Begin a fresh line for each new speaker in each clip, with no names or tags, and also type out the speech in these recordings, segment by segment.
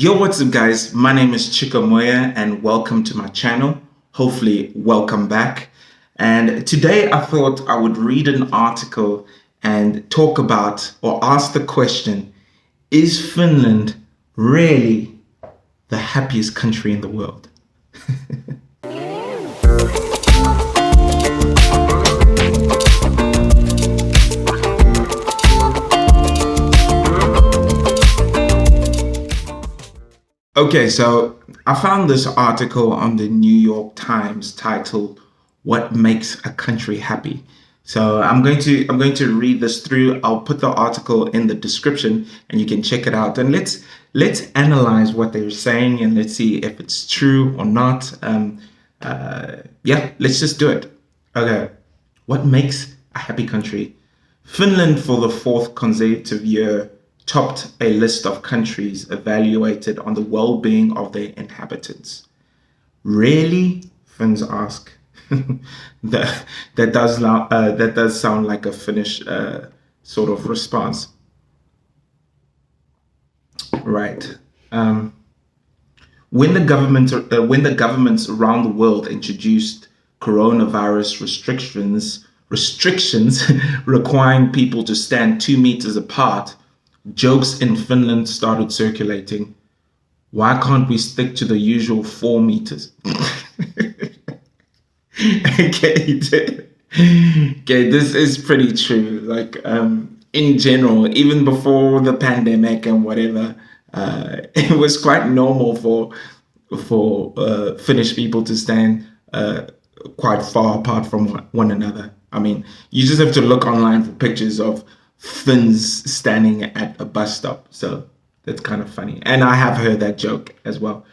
Yo, what's up, guys? My name is Chikamoya and welcome to my channel. Hopefully, welcome back. And today I thought I would read an article and talk about or ask the question, is Finland really the happiest country in the world? Okay, so I found this article on the New York Times titled "What Makes a Country Happy." So I'm going to read this through. I'll put the article in the description and you can check it out. And let's analyze what they're saying and let's see if it's true or not. Yeah, let's just do it. Okay, what makes a happy country? Finland, for the fourth consecutive year, topped a list of countries evaluated on the well-being of their inhabitants. Really? Finns ask. that does sound like a Finnish sort of response. Right. When the governments around the world introduced coronavirus restrictions requiring people to stand 2 meters apart, jokes in Finland started circulating. Why can't we stick to the usual 4 meters? Okay, this is pretty true. Like, in general, even before the pandemic and whatever, it was quite normal for Finnish people to stand quite far apart from one another. I mean, you just have to look online for pictures of Finns standing at a bus stop. So that's kind of funny. And I have heard that joke as well.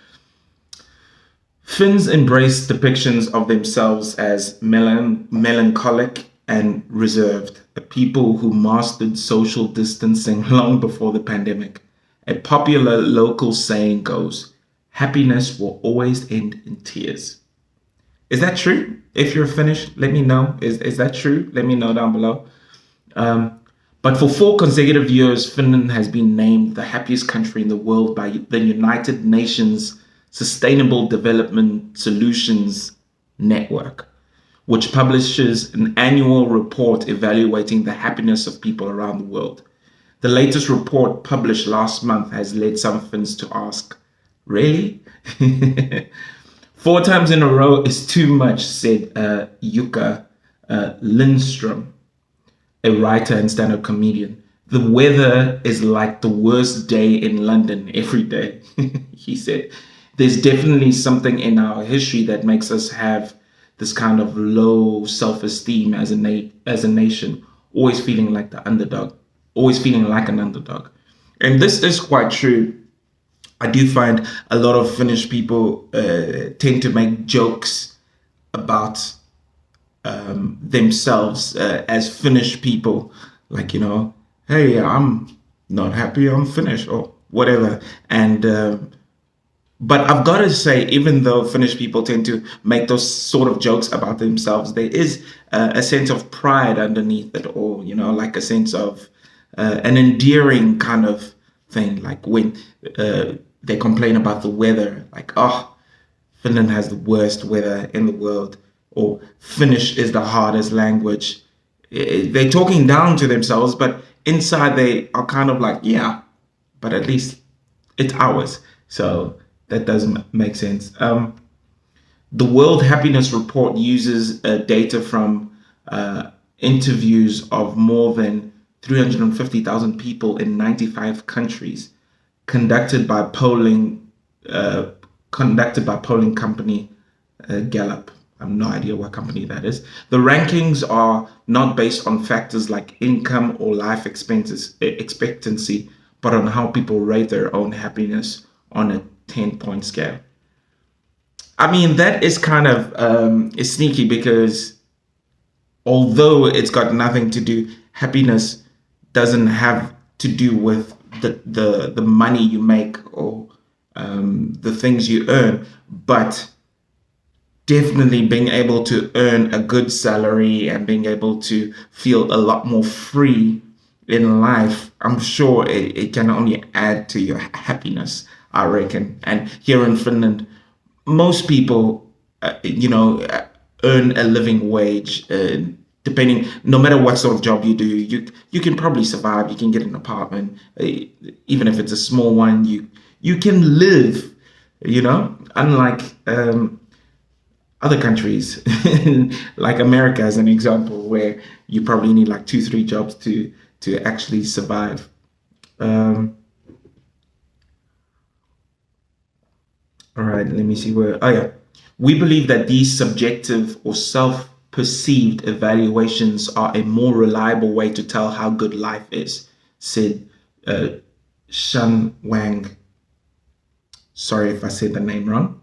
Finns embrace depictions of themselves as melancholic and reserved, a people who mastered social distancing long before the pandemic. A popular local saying goes, happiness will always end in tears. Is that true? If you're Finnish, let me know. Is that true? Let me know down below. But for 4 consecutive years, Finland has been named the happiest country in the world by the United Nations Sustainable Development Solutions Network, which publishes an annual report evaluating the happiness of people around the world. The latest report published last month has led some Finns to ask, really? 4 times in a row is too much, said Jukka Lindström, a writer and stand-up comedian. The weather is like the worst day in London every day, he said. There's definitely something in our history that makes us have this kind of low self-esteem as a nation, always feeling like the underdog, always feeling like an underdog. And this is quite true. I do find a lot of Finnish people tend to make jokes about themselves as Finnish people, like, you know, hey, I'm not happy, I'm Finnish or whatever. And but I've got to say, even though Finnish people tend to make those sort of jokes about themselves, there is a sense of pride underneath it all, you know, like a sense of an endearing kind of thing, like when they complain about the weather, like, oh, Finland has the worst weather in the world, or Finnish is the hardest language. They're talking down to themselves, but inside they are kind of like, yeah, but at least it's ours. So that does make sense. The World Happiness Report uses data from interviews of more than 350,000 people in 95 countries, conducted by polling company Gallup. I have no idea what company that is. The rankings are not based on factors like income or life expectancy, but on how people rate their own happiness on a 10-point scale. I mean, that is kind of is sneaky, because although it's got nothing to do, happiness doesn't have to do with the money you make or the things you earn, but definitely being able to earn a good salary and being able to feel a lot more free in life, I'm sure it can only add to your happiness, I reckon. And here in Finland, most people, earn a living wage. Depending, no matter what sort of job you do, you can probably survive. You can get an apartment, even if it's a small one. You can live. Unlike other countries, like America, as an example, where you probably need like 2, 3 jobs to actually survive. All right, let me see where. Oh, yeah. We believe that these subjective or self perceived evaluations are a more reliable way to tell how good life is, said Shan Wang. Sorry if I said the name wrong.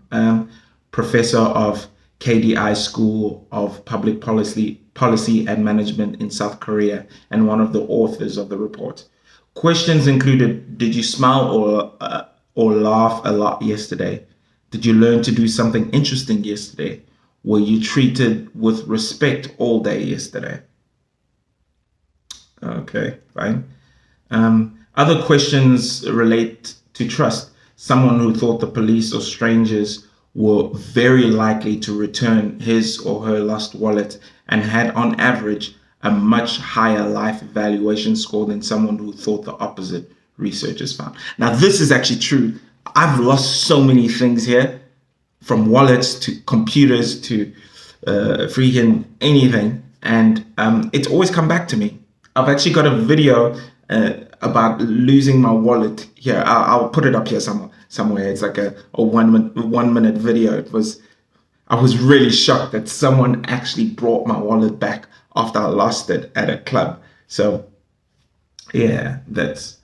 Professor of KDI School of Public Policy and Management in South Korea, and one of the authors of the report. Questions included: did you smile or laugh a lot yesterday? Did you learn to do something interesting yesterday? Were you treated with respect all day yesterday? Okay, fine. Other questions relate to trust. Someone who thought the police or strangers were very likely to return his or her lost wallet and had, on average, a much higher life evaluation score than someone who thought the opposite, researchers found. Now, this is actually true. I've lost so many things here, from wallets to computers to freaking anything, and it's always come back to me. I've actually got a video about losing my wallet here. I'll put it up here somewhere. It's like a 1 minute video. I was really shocked that someone actually brought my wallet back after I lost it at a club. So yeah, that's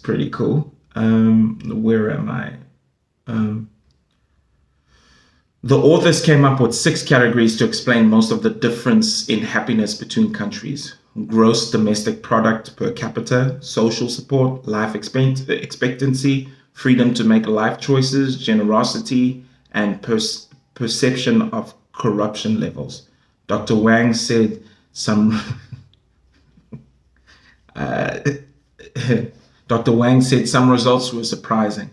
pretty cool. Where am I? The authors came up with 6 categories to explain most of the difference in happiness between countries: gross domestic product per capita, social support, life expectancy, freedom to make life choices, generosity, and perception of corruption levels. Dr. Wang said some Dr. Wang said some results were surprising.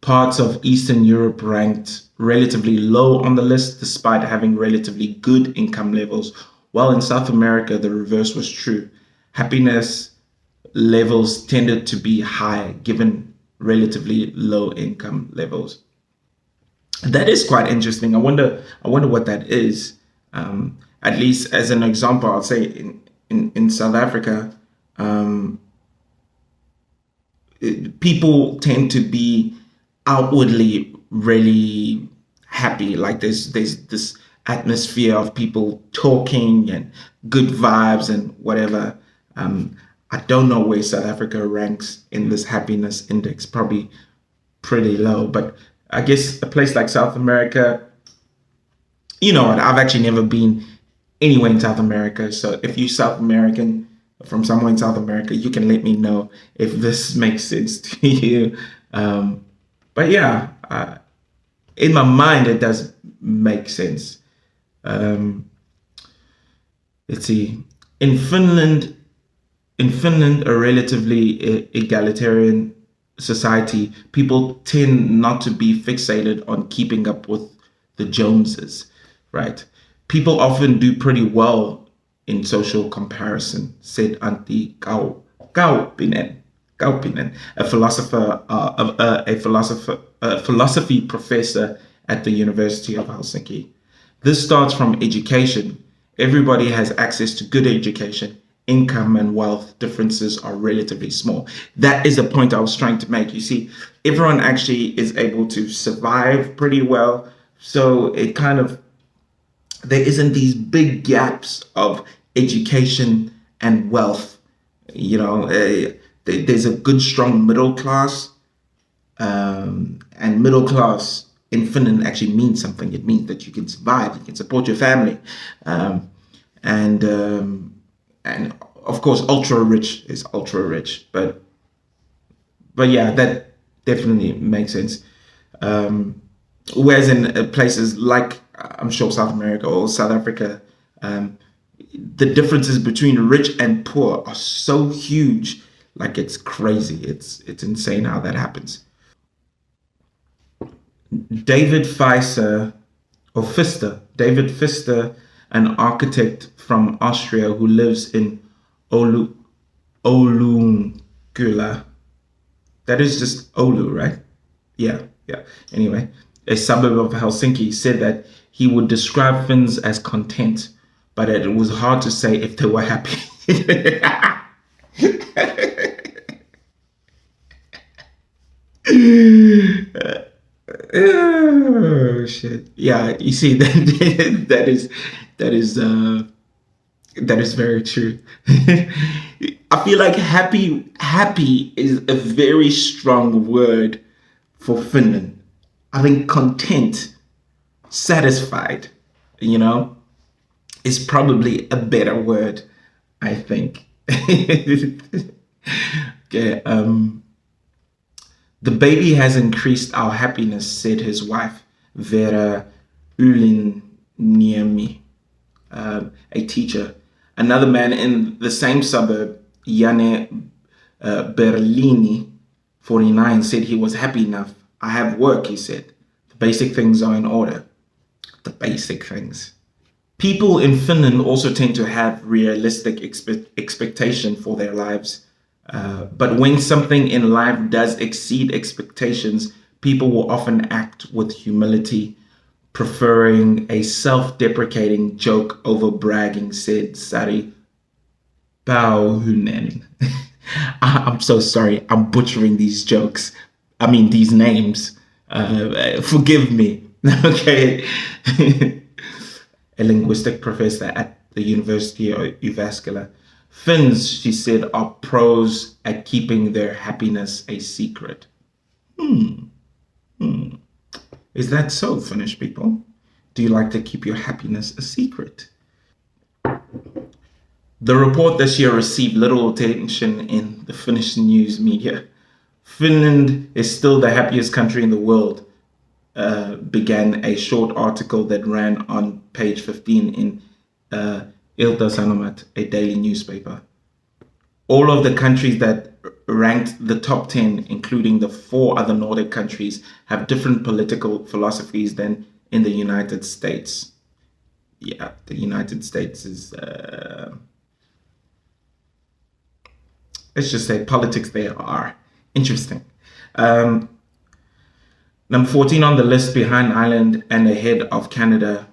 Parts of Eastern Europe ranked relatively low on the list despite having relatively good income levels, while in South America the reverse was true. Happiness levels tended to be high given relatively low income levels. That is quite interesting. I wonder what that is. At least as an example, I'll say in South Africa, people tend to be outwardly really happy. Like there's this atmosphere of people talking and good vibes and whatever. I don't know where South Africa ranks in this happiness index, probably pretty low, but I guess a place like South America, you know what, I've actually never been anywhere in South America. So if you're South American, from somewhere in South America, you can let me know if this makes sense to you. But yeah, in my mind, it does make sense. Let's see. In Finland, a relatively egalitarian society, people tend not to be fixated on keeping up with the Joneses, right? People often do pretty well in social comparison, said Antti Kaupinen, a philosophy professor at the University of Helsinki. This starts from education. Everybody has access to good education. Income and wealth differences are relatively small. That is the point I was trying to make. You see, everyone actually is able to survive pretty well. So it kind of, there isn't these big gaps of education and wealth. You know, there's a good, strong middle class, and middle class in Finland actually means something. It means that you can survive, you can support your family, and of course, ultra rich is ultra rich. But yeah, that definitely makes sense. Whereas in places like, I'm sure, South America or South Africa, the differences between rich and poor are so huge. Like, it's crazy. It's insane how that happens. David Pfizer or Pfister, David Pfister, an architect from Austria who lives in Oulu, Oulunkylä. That is just Oulu, right? Yeah, yeah. Anyway, a suburb of Helsinki, said that he would describe Finns as content, but it was hard to say if they were happy. Oh shit! Yeah, you see that that is very true. I feel like happy is a very strong word for Finland. I think content, satisfied, you know, is probably a better word, I think. Okay, the baby has increased our happiness, said his wife, Vera Yliniemi, a teacher. Another man in the same suburb, Janne Berlini, 49, said he was happy enough. I have work, he said. The basic things are in order. The basic things. People in Finland also tend to have realistic expectation for their lives. But when something in life does exceed expectations, people will often act with humility, preferring a self-deprecating joke over bragging, said Sari Pauhunen. I'm so sorry. I'm butchering these jokes. I mean, these names. Forgive me. Okay. A linguistic professor at the University of Jyväskylä. Finns, she said, are pros at keeping their happiness a secret. Is that so, Finnish people? Do you like to keep your happiness a secret? The report this year received little attention in the Finnish news media. Finland is still the happiest country in the world, began a short article that ran on page 15 in Ilta-Sanomat, a daily newspaper. All of the countries that ranked the top 10, including the 4 other Nordic countries, have different political philosophies than in the United States. Yeah, the United States is, let's just say politics there are interesting. Number 14 on the list, behind Ireland and ahead of Canada.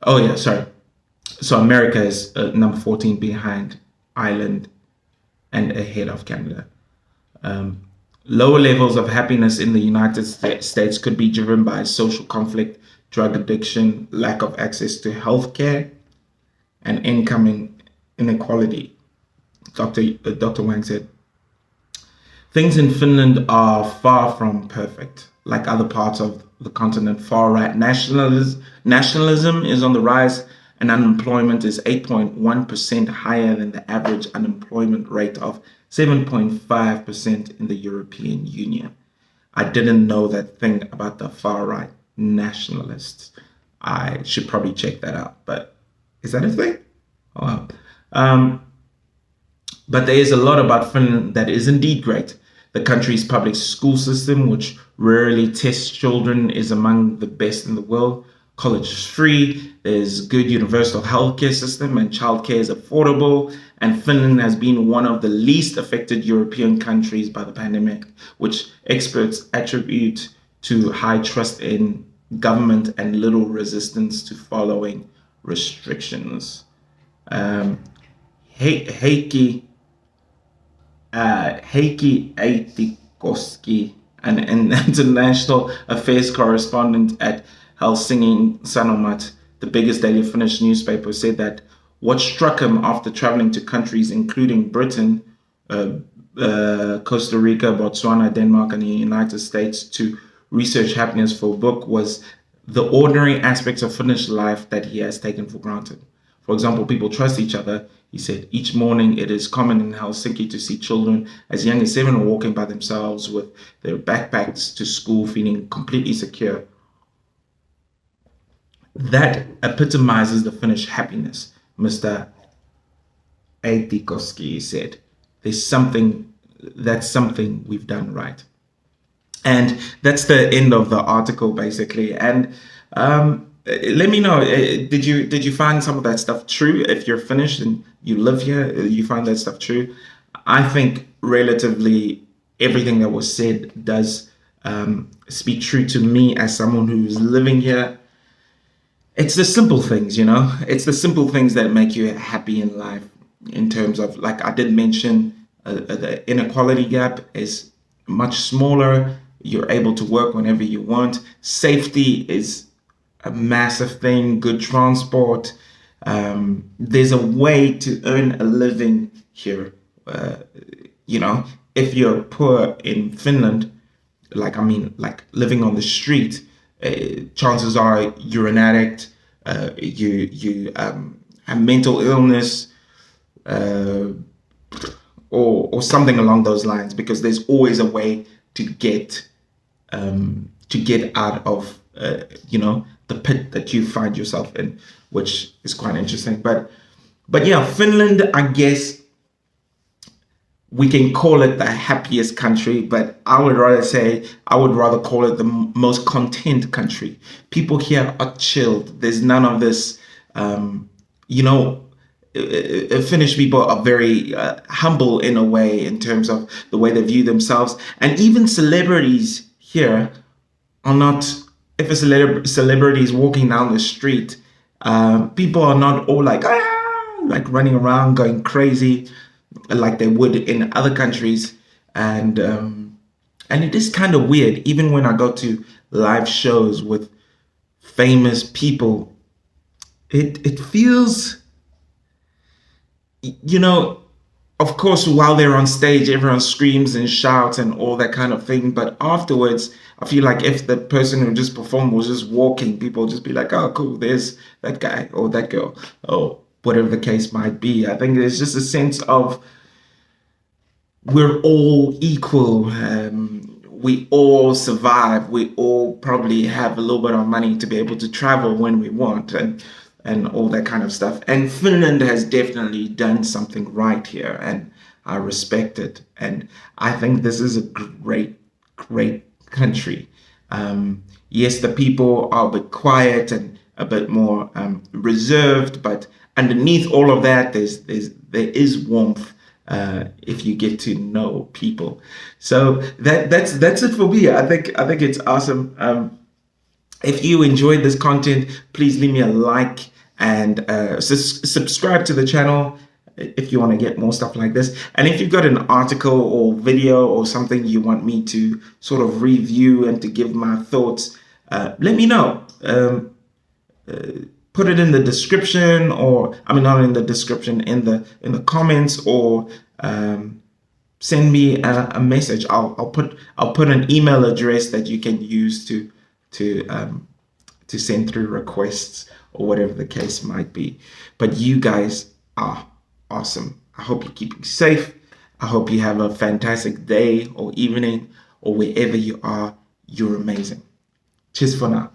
Oh yeah, sorry. So America is number 14 behind Ireland and ahead of Canada. Lower levels of happiness in the United States could be driven by social conflict, drug addiction, lack of access to healthcare, and income inequality. Dr. Wang said, things in Finland are far from perfect. Like other parts of the continent, far-right nationalism is on the rise, and unemployment is 8.1% higher than the average unemployment rate of 7.5% in the European Union. I didn't know that thing about the far-right nationalists. I should probably check that out, but is that a thing? Oh, wow. But there is a lot about Finland that is indeed great. The country's public school system, which rarely tests children, is among the best in the world. College is free, there's good universal healthcare system, and childcare is affordable. And Finland has been one of the least affected European countries by the pandemic, which experts attribute to high trust in government and little resistance to following restrictions. Heikki Aittikoski, an international affairs correspondent at Helsingin Sanomat, the biggest daily Finnish newspaper, said that what struck him after traveling to countries including Britain, Costa Rica, Botswana, Denmark, and the United States to research happiness for a book was the ordinary aspects of Finnish life that he has taken for granted. For example, people trust each other. He said, each morning it is common in Helsinki to see children as young as 7 walking by themselves with their backpacks to school, feeling completely secure. That epitomizes the Finnish happiness, Mr. Tikoski said, that's something we've done right. And that's the end of the article, basically. And let me know, did you find some of that stuff true? If you're finished and you live here, you find that stuff true? I think relatively everything that was said does speak true to me as someone who's living here. It's the simple things, it's the simple things that make you happy in life, in terms of, like I did mention, the inequality gap is much smaller. You're able to work whenever you want. Safety is a massive thing. Good transport. There's a way to earn a living here. If you're poor in Finland, like living on the street, chances are you're an addict. You have mental illness, or something along those lines, because there's always a way to get out of the pit that you find yourself in, which is quite interesting. But yeah, Finland, I guess we can call it the happiest country, but I would rather call it the most content country. People here are chilled. There's none of this, Finnish people are very humble in a way, in terms of the way they view themselves. And even celebrities here are not, if a celebrity is walking down the street, people are not all like running around going crazy like they would in other countries. And it is kind of weird, even when I go to live shows with famous people, it feels, of course, while they're on stage, everyone screams and shouts and all that kind of thing. But afterwards, I feel like if the person who just performed was just walking, people would just be like, oh, cool, there's that guy or that girl, or whatever the case might be. I think there's just a sense of we're all equal. We all survive. We all probably have a little bit of money to be able to travel when we want, and all that kind of stuff. And Finland has definitely done something right here, and I respect it. And I think this is a great, great country. Yes, the people are a bit quiet and a bit more reserved, but underneath all of that, there is warmth if you get to know people. So that's it for me. I think it's awesome. If you enjoyed this content, please leave me a like and subscribe to the channel if you want to get more stuff like this. And if you've got an article or video or something you want me to sort of review and to give my thoughts, let me know. Put it in the description, or not in the description, in the comments, or send me a message. I'll put an email address that you can use to send through requests, or whatever the case might be. But you guys are awesome. I hope you're keeping safe. I hope you have a fantastic day or evening, or wherever you are. You're amazing. Cheers for now.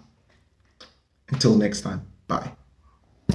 Until next time. Bye.